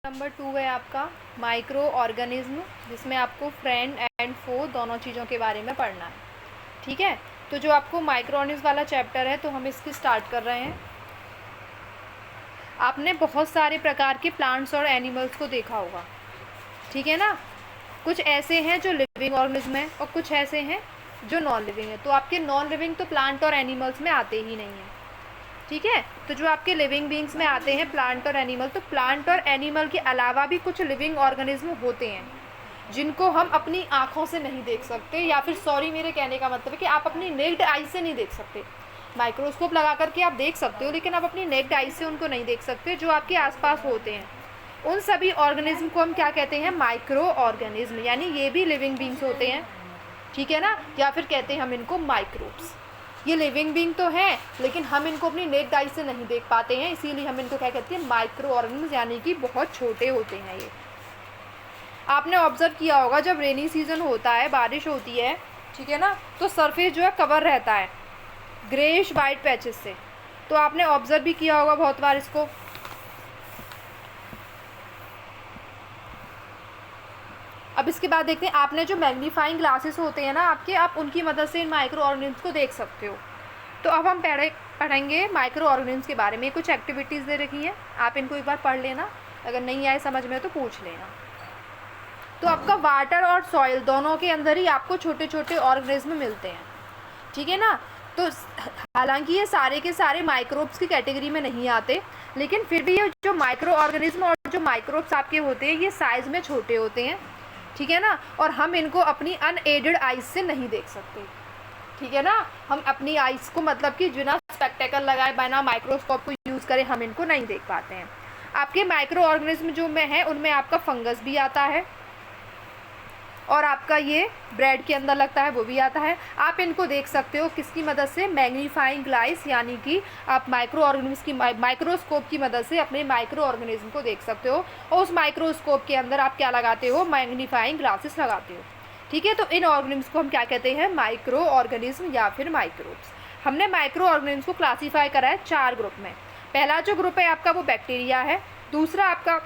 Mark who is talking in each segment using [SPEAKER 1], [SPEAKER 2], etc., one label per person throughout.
[SPEAKER 1] Number 2 है आपका micro organism, जिसमें आपको फ्रेंड एंड फो दोनों चीज़ों के बारे में पढ़ना है। ठीक है, तो जो आपको माइक्रो ऑर्गेनिज्म वाला चैप्टर है तो हम इसकी स्टार्ट कर रहे हैं। आपने बहुत सारे प्रकार के प्लांट्स और एनिमल्स को देखा होगा, ठीक है ना। कुछ ऐसे हैं जो लिविंग ऑर्गेनिज्म हैं और कुछ ऐसे हैं जो नॉन लिविंग है। तो आपके नॉन लिविंग तो प्लांट और एनिमल्स में आते ही नहीं हैं, ठीक है। तो जो आपके लिविंग बींग्स में आते हैं प्लांट और एनिमल, तो प्लांट और एनिमल के अलावा भी कुछ लिविंग ऑर्गेनिज्म होते हैं जिनको हम अपनी आँखों से नहीं देख सकते, या फिर सॉरी मेरे कहने का मतलब है कि आप अपनी नेक्ड आई से नहीं देख सकते। माइक्रोस्कोप लगा करके आप देख सकते हो, लेकिन आप अपनी नेक्ड आई से उनको नहीं देख सकते। जो आपके आसपास होते हैं उन सभी ऑर्गेनिज्म को हम क्या कहते हैं? माइक्रो ऑर्गेनिज्म, यानी ये भी लिविंग बींग्स होते हैं, ठीक है ना। या फिर कहते हैं हम इनको माइक्रोब्स। ये लिविंग बींग तो हैं, लेकिन हम इनको अपनी नेक्ड आई से नहीं देख पाते हैं, इसीलिए हम इनको क्या कहते हैं? माइक्रो ऑर्गेनिज्म, यानी कि बहुत छोटे होते हैं ये। आपने ऑब्जर्व किया होगा जब रेनी सीजन होता है, बारिश होती है, ठीक है ना, तो सरफेस जो है कवर रहता है ग्रेइश वाइट पैचेस से। तो आपने ऑब्जर्व भी किया होगा बहुत बार इसको। अब इसके बाद देखते हैं, आपने जो मैग्नीफाइंग ग्लासेस होते हैं ना आपके, आप उनकी मदद से इन माइक्रो ऑर्गेनिज्म को देख सकते हो। तो अब हम पढ़ेंगे माइक्रो ऑर्गेनिज्म के बारे में। कुछ एक्टिविटीज़ दे रखी हैं, आप इनको एक बार पढ़ लेना, अगर नहीं आए समझ में तो पूछ लेना। तो आपका वाटर और सॉइल दोनों के अंदर ही आपको छोटे छोटे ऑर्गेनिज्म मिलते हैं, ठीक है ना। तो हालांकि ये सारे के सारे माइक्रोब्स की कैटेगरी में नहीं आते, लेकिन फिर भी ये जो माइक्रो ऑर्गेनिज्म और जो माइक्रोब्स आपके होते हैं ये साइज़ में छोटे होते हैं, ठीक है ना। और हम इनको अपनी अनएडेड आइज से नहीं देख सकते, ठीक है ना। हम अपनी आइज़ को मतलब कि बिना स्पेक्टेकल लगाए, बिना माइक्रोस्कोप को यूज़ करें हम इनको नहीं देख पाते हैं। आपके माइक्रो ऑर्गेनिज्म जो में है उनमें आपका फंगस भी आता है, और आपका ये ब्रेड के अंदर लगता है वो भी आता है। आप इनको देख सकते हो किसकी मदद से? मैग्नीफाइंग ग्लास, यानी कि आप माइक्रो ऑर्गेनिज्म की माइक्रोस्कोप की मदद से अपने माइक्रो ऑर्गेनिज्म को देख सकते हो, और उस माइक्रोस्कोप के अंदर आप क्या लगाते हो? मैग्नीफाइंग ग्लासेस लगाते हो, ठीक है। तो इन ऑर्गेनिज्म को हम क्या कहते हैं? माइक्रो ऑर्गेनिज्म या फिर माइक्रोब्स। हमने माइक्रो ऑर्गेनिज्म को क्लासीफाई करा है 4 ग्रुप में। पहला जो ग्रुप है आपका वो बैक्टीरिया है, दूसरा आपका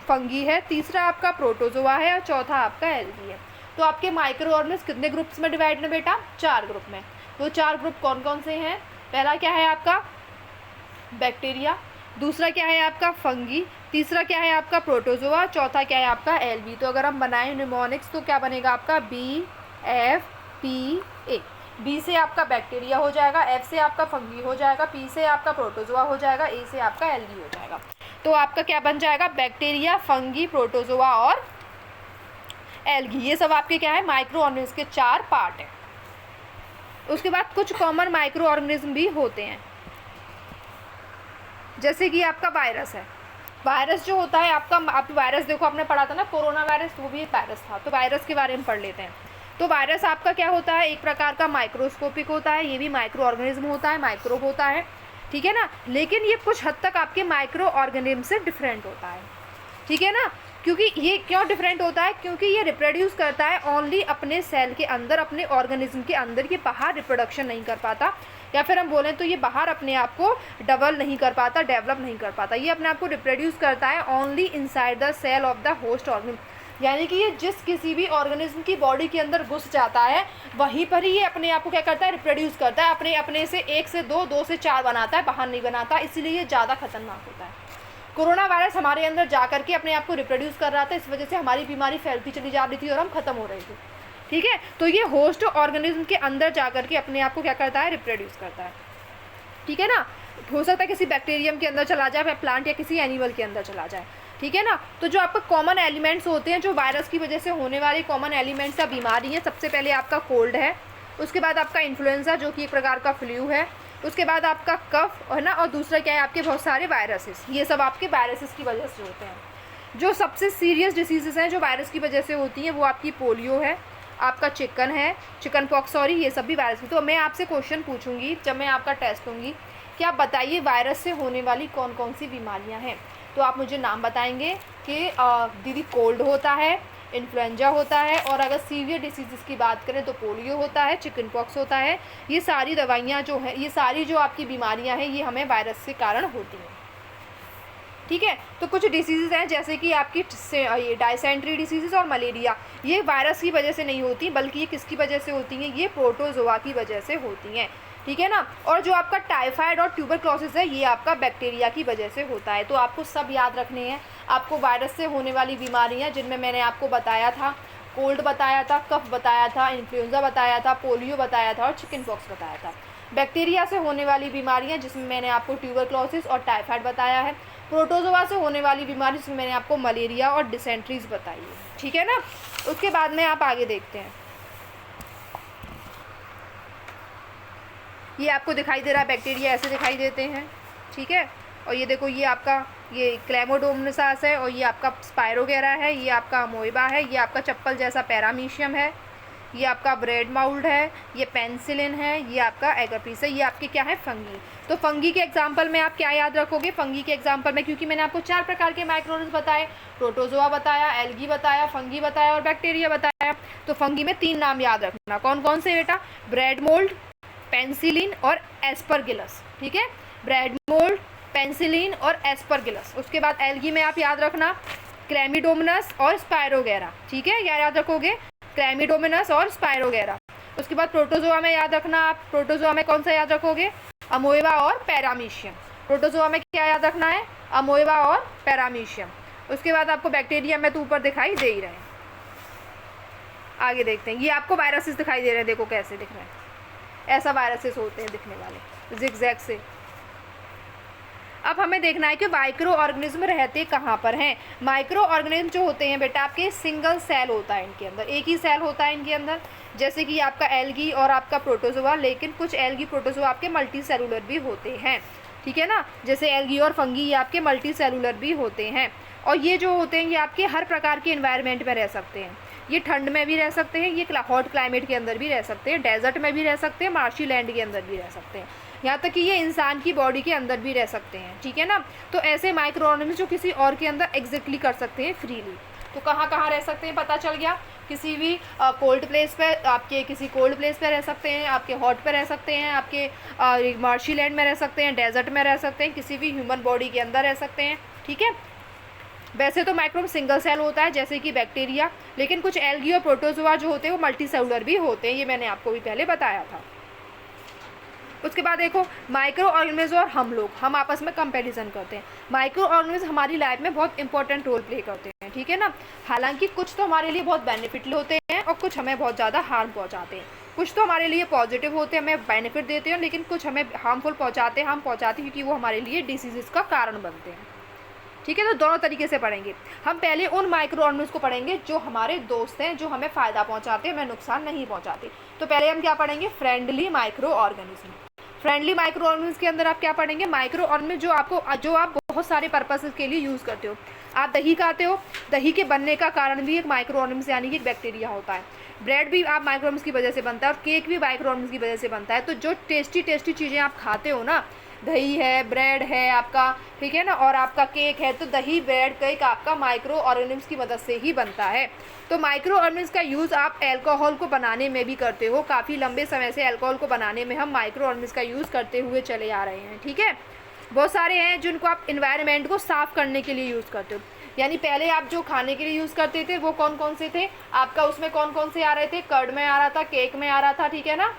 [SPEAKER 1] फंगी है, तीसरा आपका प्रोटोजोआ है, और चौथा आपका एल्गी है। तो आपके माइक्रो ऑर्गेनिज्म कितने ग्रुप्स में डिवाइड है बेटा? 4 ग्रुप में। वो 4 ग्रुप कौन कौन से हैं? पहला क्या है आपका? बैक्टीरिया, दूसरा क्या है आपका? फंगी, तीसरा क्या है आपका? प्रोटोजोआ, चौथा क्या है आपका? एल्गी। तो अगर हम बनाएं निमोनिक्स तो क्या बनेगा आपका? BFPA। बी से आपका बैक्टीरिया हो जाएगा, एफ से आपका फंगी हो जाएगा, पी से आपका प्रोटोजोआ हो जाएगा, ए से आपका एल्गी हो जाएगा। तो आपका क्या बन जाएगा? बैक्टीरिया, फंगी, प्रोटोजोआ और एल्गी। ये सब आपके क्या है? माइक्रो ऑर्गेनिज्म के 4 पार्ट हैं। उसके बाद कुछ कॉमन माइक्रो ऑर्गेनिज्म भी होते हैं, जैसे कि आपका वायरस है। वायरस जो होता है आपका, आप वायरस देखो आपने पढ़ा था ना, कोरोना वायरस, वो भी एक वायरस था। तो वायरस के बारे में पढ़ लेते हैं। तो वायरस आपका क्या होता है? एक प्रकार का माइक्रोस्कोपिक होता है, ये भी माइक्रो ऑर्गेनिज्म होता है, माइक्रोब होता है, ठीक है ना। लेकिन ये कुछ हद तक आपके माइक्रो ऑर्गेनिज्म से डिफरेंट होता है, ठीक है ना। क्योंकि ये क्यों डिफरेंट होता है? क्योंकि ये रिप्रोड्यूस करता है ओनली अपने सेल के अंदर, अपने ऑर्गेनिज्म के अंदर। ये बाहर रिप्रोडक्शन नहीं कर पाता, या फिर हम बोलें तो ये बाहर अपने आप को डबल नहीं कर पाता, डेवलप नहीं कर पाता। ये अपने आप को रिप्रोड्यूस करता है only inside the cell of the host organism, यानी कि ये जिस किसी भी ऑर्गेनिज्म की बॉडी के अंदर घुस जाता है वहीं पर ही ये अपने आप को क्या करता है? रिप्रोड्यूस करता है। अपने से 1 से 2, 2 से 4 बनाता है, बाहर नहीं बनाता, इसलिए ये ज़्यादा खतरनाक होता है। कोरोना वायरस हमारे अंदर जा करके अपने आप को रिप्रोड्यूस कर रहा था, इस वजह से हमारी बीमारी फैलती चली जा रही थी और हम खत्म हो रहे थे, ठीक है। तो ये होस्ट ऑर्गेनिज्म के अंदर जा करके अपने आप को क्या करता है? रिप्रोड्यूस करता है, ठीक है ना। हो सकता है किसी बैक्टीरियम के अंदर चला जाए, प्लांट या किसी एनिमल के अंदर चला जाए, ठीक है ना। तो जो आपका कॉमन एलिमेंट्स होते हैं, जो वायरस की वजह से होने वाले कॉमन एलिमेंट्स या बीमारी है, सबसे पहले आपका कोल्ड है, उसके बाद आपका इन्फ्लुएंजा जो कि एक प्रकार का फ्लू है, उसके बाद आपका कफ है ना, और दूसरा क्या है? आपके बहुत सारे वायरसेस। ये सब आपके वायरसेस की वजह से होते हैं। जो सबसे सीरियस डिसीजेस हैं जो वायरस की वजह से होती हैं वो आपकी पोलियो है, आपका चिकन पॉक्स, सॉरी, ये सब भी वायरस की। तो मैं आपसे क्वेश्चन पूछूंगी जब मैं आपका टेस्ट लूँगी कि आप बताइए वायरस से होने वाली कौन कौन सी बीमारियाँ हैं। तो आप मुझे नाम बताएंगे कि दीदी कोल्ड होता है, इन्फ्लुएंजा होता है, और अगर सीवियर डिसीज़ की बात करें तो पोलियो होता है, चिकन पॉक्स होता है। ये सारी दवाइयाँ जो हैं, ये सारी जो आपकी बीमारियाँ हैं, ये हमें वायरस के कारण होती हैं, ठीक है। तो कुछ डिसीज़ हैं जैसे कि आपकी ये डायसेंट्री डिसीज़ और मलेरिया, ये वायरस की वजह से नहीं होती, बल्कि ये किसकी वजह से होती हैं, ये प्रोटोजोआ की वजह से होती हैं, ठीक है ना। और जो आपका टाइफाइड और ट्यूबरक्लोसिस है, ये आपका बैक्टीरिया की वजह से होता है। तो आपको सब याद रखने हैं। आपको वायरस से होने वाली बीमारियाँ, जिनमें मैंने आपको बताया था, कोल्ड बताया था, कफ बताया था, इन्फ्लुएंजा बताया था, पोलियो बताया था और चिकन पॉक्स बताया था। बैक्टीरिया से होने वाली बीमारियाँ, जिसमें मैंने आपको ट्यूबरक्लोसिस और टाइफाइड बताया है। प्रोटोजोआ से होने वाली बीमारी, जिसमें मैंने आपको मलेरिया और डिसेंट्रीज बताई है, ठीक है ना। उसके बाद में आप आगे देखते हैं। ये आपको दिखाई दे रहा है, बैक्टीरिया ऐसे दिखाई देते हैं, ठीक है। और ये देखो, ये आपका ये क्लेमोडोमोनास है, और ये आपका स्पायरोगेरा है, ये आपका अमोइबा है, ये आपका चप्पल जैसा पैरामीशियम है, ये आपका ब्रेड माउल्ड है, ये पेंसिलिन है, ये आपका एगरपीस है, ये आपके क्या है, फंगी। तो फंगी के एग्जाम्पल में आप क्या याद रखोगे, फंगी के एग्जाम्पल में, क्योंकि मैंने आपको 4 प्रकार के माइक्रोऑर्गेनिज्म बताए, प्रोटोजोआ बताया, एल्गी बताया, फंगी बताया और बैक्टीरिया बताया। तो फंगी में 3 नाम याद रखना। कौन कौन से बेटा? ब्रेड मोल्ड, पेंसिलिन और एस्परगिलस, ठीक है। ब्रेड मोल्ड, पेंसिलिन और एस्परगिलस। उसके बाद एल्गी में आप याद रखना क्लेमिडोमोनास और स्पायरोगेरा, ठीक है, क्या याद रखोगे? क्लेमिडोमोनास और स्पायरोगेरा। उसके बाद प्रोटोजोआ में याद रखना आप, प्रोटोजोआ में कौन सा याद रखोगे? अमोइबा और पैरामीशियम। प्रोटोजोआ में क्या याद रखना है? अमोइबा और पैरामीशियम। उसके बाद आपको बैक्टीरिया में तो ऊपर दिखाई दे ही रहे हैं। आगे देखते हैं। ये आपको वायरसेस दिखाई दे रहे हैं, देखो कैसे दिख रहे हैं, ऐसा वायरसेस होते हैं दिखने वाले, जिगजैग से। अब हमें देखना है कि माइक्रो ऑर्गेनिज्म रहते कहाँ पर हैं। माइक्रो ऑर्गेनिज्म जो होते हैं बेटा, आपके सिंगल सेल होता है इनके अंदर, एक ही सेल होता है इनके अंदर, जैसे कि आपका एल्गी और आपका प्रोटोजोआ। लेकिन कुछ एल्गी प्रोटोजोआ आपके मल्टी सेलुलर भी होते हैं, ठीक है ना। जैसे एल्गी और फंगी, ये आपके मल्टी सेलुलर भी होते हैं। और ये जो होते हैं, ये आपके हर प्रकार के इन्वायरमेंट में रह सकते हैं। ये ठंड में भी रह सकते हैं, ये हॉट क्लाइमेट के अंदर भी रह सकते हैं, डेजर्ट में भी रह सकते हैं, मार्शी लैंड के अंदर भी रह सकते हैं, यहाँ तक कि ये इंसान की बॉडी के अंदर भी रह सकते हैं, ठीक है ना। तो ऐसे माइक्रो ऑर्गेनिज्म जो किसी और के अंदर एग्जिस्टली कर सकते हैं फ्रीली। तो कहाँ कहाँ रह सकते हैं पता चल गया। किसी भी कोल्ड प्लेस पे, आपके किसी कोल्ड प्लेस पे रह सकते हैं, आपके हॉट पे रह सकते हैं, आपके मार्शी लैंड में रह सकते हैं, डेजर्ट में रह सकते हैं, किसी भी ह्यूमन बॉडी के अंदर रह सकते हैं, ठीक है। वैसे तो माइक्रोब सिंगल सेल होता है जैसे कि बैक्टीरिया, लेकिन कुछ एल्गी और प्रोटोजोआ जो होते हैं वो मल्टी सेलुलर भी होते हैं, ये मैंने आपको भी पहले बताया था। उसके बाद देखो, माइक्रो ऑर्गेनिज्म और हम आपस में कंपैरिजन करते हैं। माइक्रो ऑर्गेनिज्म हमारी लाइफ में बहुत इंपॉर्टेंट रोल प्ले करते हैं, ठीक है ना। हालांकि कुछ तो हमारे लिए बहुत बेनिफिट होते हैं और कुछ हमें बहुत ज़्यादा हार्म पहुंचाते हैं। कुछ तो हमारे लिए पॉजिटिव होते हैं, हमें बेनिफिट देते हैं, लेकिन कुछ हमें हार्मफुल पहुँचाते हैं, क्योंकि वो हमारे लिए डिसीज़ का कारण बनते हैं, ठीक है। तो दोनों तरीके से पढ़ेंगे हम। पहले उन माइक्रो ऑर्गेनिज्म को पढ़ेंगे जो हमारे दोस्त हैं, जो हमें फ़ायदा पहुंचाते हैं, हमें नुकसान नहीं पहुंचाते। तो पहले हम क्या पढ़ेंगे? Friendly micro organism. Friendly micro organism के अंदर आप क्या पढ़ेंगे? माइक्रो ऑर्गेनिज्म जो आप बहुत सारे पर्पसेस के लिए यूज़ करते हो। आप दही खाते हो, दही के बनने का कारण भी एक माइक्रो ऑर्गेनिज्म यानी कि एक बैक्टीरिया होता है। ब्रेड भी आप माइक्रो ऑर्गेनिज्म की वजह से बनता है और केक भी माइक्रो ऑर्गेनिज्म की वजह से बनता है। तो जो टेस्टी चीज़ें आप खाते हो ना, दही है, ब्रेड है आपका, ठीक है ना, और आपका केक है, तो दही, ब्रेड, केक आपका माइक्रो ऑर्गेनिज्म की मदद से ही बनता है। तो माइक्रो ऑर्गेनिज्म का यूज़ आप एल्कोहल को बनाने में भी करते हो। काफ़ी लंबे समय से एल्कोहल को बनाने में हम माइक्रो ऑर्गेनिज्म का यूज़ करते हुए चले आ रहे हैं, ठीक है। बहुत सारे हैं जिनको आप इन्वायरमेंट को साफ़ करने के लिए यूज़ करते हो। यानी पहले आप जो खाने के लिए यूज़ करते थे वो कौन कौन से थे आपका? उसमें कौन कौन से आ रहे थे? कर्ड में आ रहा था, केक में आ रहा था, ठीक है ना,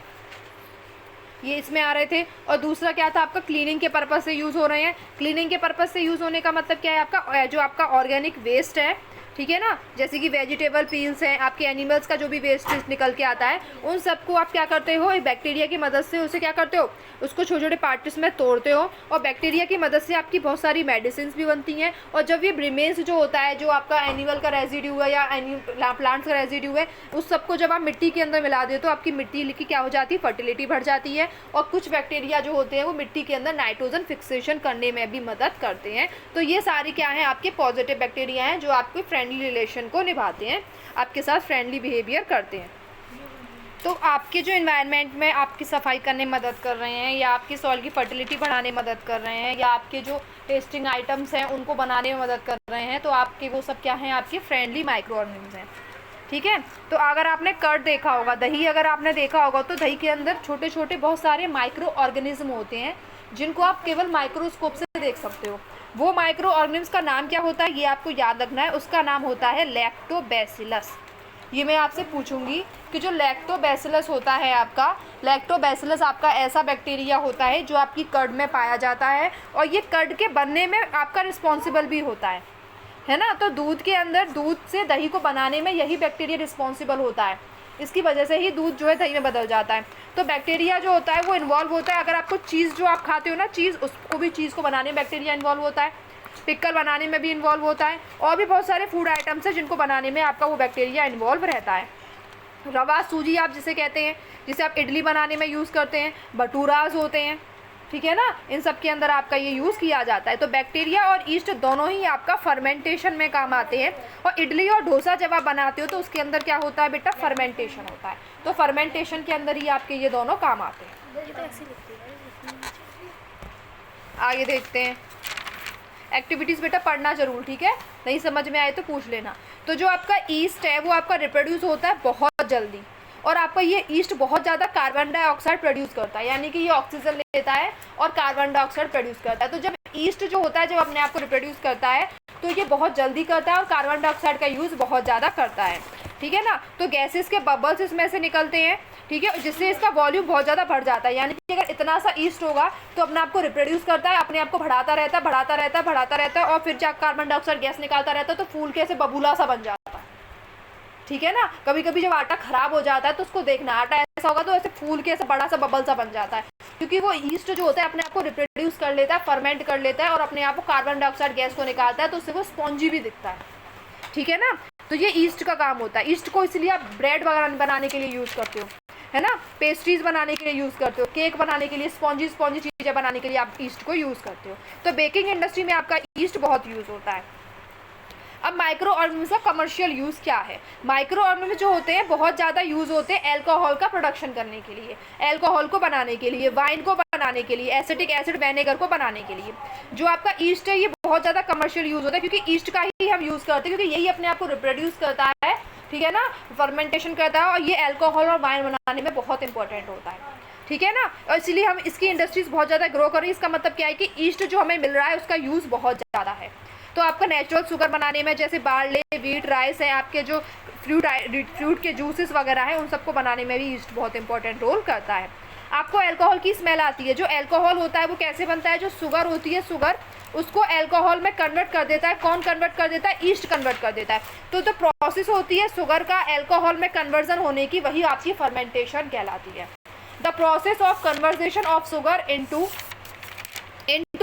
[SPEAKER 1] ये इसमें आ रहे थे। और दूसरा क्या था आपका? क्लीनिंग के पर्पज़ से यूज़ हो रहे हैं। क्लीनिंग के पर्पज़ से यूज़ होने का मतलब क्या है आपका? जो आपका ऑर्गेनिक वेस्ट है, ठीक है ना, जैसे कि वेजिटेबल पील्स हैं, आपके एनिमल्स का जो भी वेस्ट निकल के आता है, उन सबको आप क्या करते हो? एक बैक्टीरिया की मदद से उसे क्या करते हो? उसको छोटे छोटे पार्ट्स में तोड़ते हो और बैक्टीरिया की मदद से आपकी बहुत सारी मेडिसिन भी बनती हैं। और जब ये रिमेन्स जो होता है, जो आपका एनिमल का रेजिड्यू है या प्लांट्स का रेजिड्यू है, उस सबको जब आप मिट्टी के अंदर मिला दे तो आपकी मिट्टी की क्या हो जाती है? फर्टिलिटी बढ़ जाती है। और कुछ बैक्टीरिया जो होते हैं वो मिट्टी के अंदर नाइट्रोजन फिक्सेशन करने में भी मदद करते हैं। तो ये सारे क्या हैं? आपके पॉजिटिव बैक्टीरिया हैं जो आपके फ्रेंडली रिलेशन को निभाते हैं, आपके साथ फ्रेंडली बिहेवियर करते हैं। तो आपके जो इन्वायरमेंट में आपकी सफाई करने में मदद कर रहे हैं, या आपकी सॉइल की फर्टिलिटी बढ़ाने में मदद कर रहे हैं, या आपके जो टेस्टिंग आइटम्स हैं उनको बनाने में मदद कर रहे हैं, तो आपके वो सब क्या हैं? आपके फ्रेंडली माइक्रो ऑर्गेनिज्म हैं, ठीक है। तो अगर आपने कर्ड देखा होगा, दही अगर आपने देखा होगा, तो दही के अंदर छोटे छोटे बहुत सारे माइक्रो ऑर्गेनिज्म होते हैं जिनको आप केवल माइक्रोस्कोप से देख सकते हो। वो माइक्रो ऑर्गेनिम्स का नाम क्या होता है, ये आपको याद रखना है। उसका नाम होता है लैक्टोबैसिलस। ये मैं आपसे पूछूंगी कि जो लैक्टोबैसिलस होता है आपका, लैक्टोबैसिलस आपका ऐसा बैक्टीरिया होता है जो आपकी कर्ड में पाया जाता है, और ये कर्ड के बनने में आपका रिस्पॉन्सिबल भी होता है ना। तो दूध के अंदर, दूध से दही को बनाने में यही बैक्टीरिया रिस्पॉन्सिबल होता है। इसकी वजह से ही दूध जो है दही में बदल जाता है। तो बैक्टीरिया जो होता है वो इन्वॉल्व होता है। अगर आपको चीज़ जो आप खाते हो ना, चीज़, उसको भी, चीज़ को बनाने में बैक्टीरिया इन्वॉल्व होता है। पिक्कल बनाने में भी इन्वॉल्व होता है, और भी बहुत सारे फूड आइटम्स हैं जिनको बनाने में आपका वो बैक्टीरिया इन्वॉल्व रहता है। रवा सूजी आप जिसे कहते हैं, जिसे आप इडली बनाने में यूज़ करते हैं, भटूराज होते हैं, ठीक है ना, इन सब के अंदर आपका ये यूज़ किया जाता है। तो बैक्टीरिया और ईस्ट दोनों ही आपका फर्मेंटेशन में काम आते हैं। और इडली और डोसा जब आप बनाते हो तो उसके अंदर क्या होता है बेटा, फर्मेंटेशन होता है। तो फर्मेंटेशन के अंदर ही आपके ये दोनों काम आते हैं। आगे देखते हैं एक्टिविटीज़। बेटा पढ़ना जरूर, ठीक है, नहीं समझ में आए तो पूछ लेना। तो जो आपका ईस्ट है वो आपका रिप्रोड्यूस होता है बहुत जल्दी, और आपका ये ईस्ट बहुत ज़्यादा कार्बन डाइऑक्साइड प्रोड्यूस करता है, यानी कि ये ऑक्सीजन लेता है और कार्बन डाइऑक्साइड प्रोड्यूस करता है। तो जब ईस्ट जो होता है, जब अपने आप को रिप्रोड्यूस करता है तो ये बहुत जल्दी करता है और कार्बन डाइऑक्साइड का यूज़ बहुत ज़्यादा करता है, ठीक है ना। तो गैसेस के बबल्स इसमें से निकलते हैं, ठीक है, जिससे इसका वॉल्यूम बहुत ज़्यादा बढ़ जाता है। यानी कि अगर इतना सा ईस्ट होगा तो अपने आप को रिप्रोड्यूस करता है, अपने आप को बढ़ाता रहता है, बढ़ाता रहता है, बढ़ाता रहता है, और फिर जब कार्बन डाइऑक्साइड गैस निकालता रहता है तो फूल के ऐसे बबूला सा बन जाता है, ठीक है ना। कभी कभी जब आटा खराब हो जाता है तो उसको देखना, आटा ऐसा होगा तो ऐसे फूल के ऐसे बड़ा सा बबल सा बन जाता है, क्योंकि वो ईस्ट जो होता है अपने आप को रिप्रोड्यूस कर लेता है, फर्मेंट कर लेता है, और अपने आप को कार्बन डाइऑक्साइड गैस को निकालता है, तो उससे वो स्पॉन्जी भी दिखता है, ठीक है ना। तो ये ईस्ट का काम होता है। ईस्ट को इसलिए आप ब्रेड बनाने के लिए यूज़ करते हो, है ना, पेस्ट्रीज बनाने के लिए यूज़ करते हो, केक बनाने के लिए, स्पॉन्जी चीज़ें बनाने के लिए आप ईस्ट को यूज़ करते हो। तो बेकिंग इंडस्ट्री में आपका ईस्ट बहुत यूज़ होता है। अब माइक्रो ऑर्गेनिज्म का कमर्शियल यूज़ क्या है। माइक्रो ऑर्गेनिज्म जो होते हैं बहुत ज़्यादा यूज़ होते हैं अल्कोहल का प्रोडक्शन करने के लिए, अल्कोहल को बनाने के लिए, वाइन को बनाने के लिए, एसिटिक एसिड विनेगर को बनाने के लिए। जो आपका ईस्ट है ये बहुत ज़्यादा कमर्शियल यूज़ होता है, क्योंकि ईस्ट का ही हम यूज़ करते हैं, क्योंकि यही अपने आप को रिप्रोड्यूस करता है, ठीक है ना, फर्मेंटेशन करता है, और ये अल्कोहल और वाइन बनाने में बहुत इंपॉर्टेंट होता है, ठीक है ना। और इसलिए हम इसकी इंडस्ट्रीज बहुत ज़्यादा ग्रो कर रही है। इसका मतलब क्या है कि ईस्ट जो हमें मिल रहा है उसका यूज़ बहुत ज़्यादा है। तो आपका नेचुरल शुगर बनाने में, जैसे बार्ले, व्हीट, राइस है, आपके जो फ्रूट के जूसेस वगैरह हैं, उन सबको बनाने में भी ईस्ट बहुत इंपॉर्टेंट रोल करता है। आपको अल्कोहल की स्मेल आती है। जो अल्कोहल होता है वो कैसे बनता है, जो शुगर होती है, शुगर उसको अल्कोहल में कन्वर्ट कर देता है। कौन कन्वर्ट कर देता है, ईस्ट कन्वर्ट कर देता है। तो जो प्रोसेस होती है शुगर का अल्कोहल में कन्वर्जन होने की, वही आपकी फर्मेंटेशन कहलाती है। The process of conversation of sugar into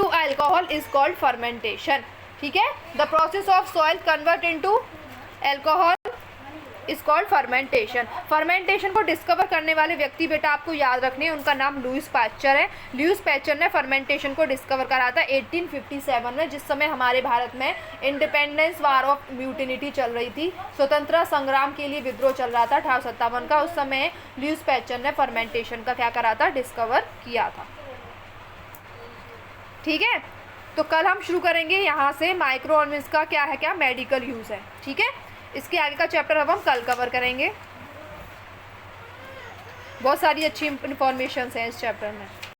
[SPEAKER 1] alcohol is called fermentation, ठीक है। The process of soil convert into alcohol is called fermentation. Fermentation को डिस्कवर करने वाले व्यक्ति बेटा आपको याद रखने हैं, उनका नाम लुईस पैस्चर है। लुईस पैस्चर ने फर्मेंटेशन को डिस्कवर करा था 1857 में, जिस समय हमारे भारत में इंडिपेंडेंस वार ऑफ म्यूटिनिटी चल रही थी, स्वतंत्रता संग्राम के लिए विद्रोह चल रहा था 1857 का। उस समय लुईस पैस्चर ने फर्मेंटेशन का क्या करा था, डिस्कवर किया था, ठीक है। तो कल हम शुरू करेंगे यहाँ से माइक्रो ऑर्गेनिज्म का क्या है, क्या मेडिकल यूज़ है, ठीक है। इसके आगे का चैप्टर अब हम कल कवर करेंगे। बहुत सारी अच्छी इंफॉर्मेशन हैं इस चैप्टर में।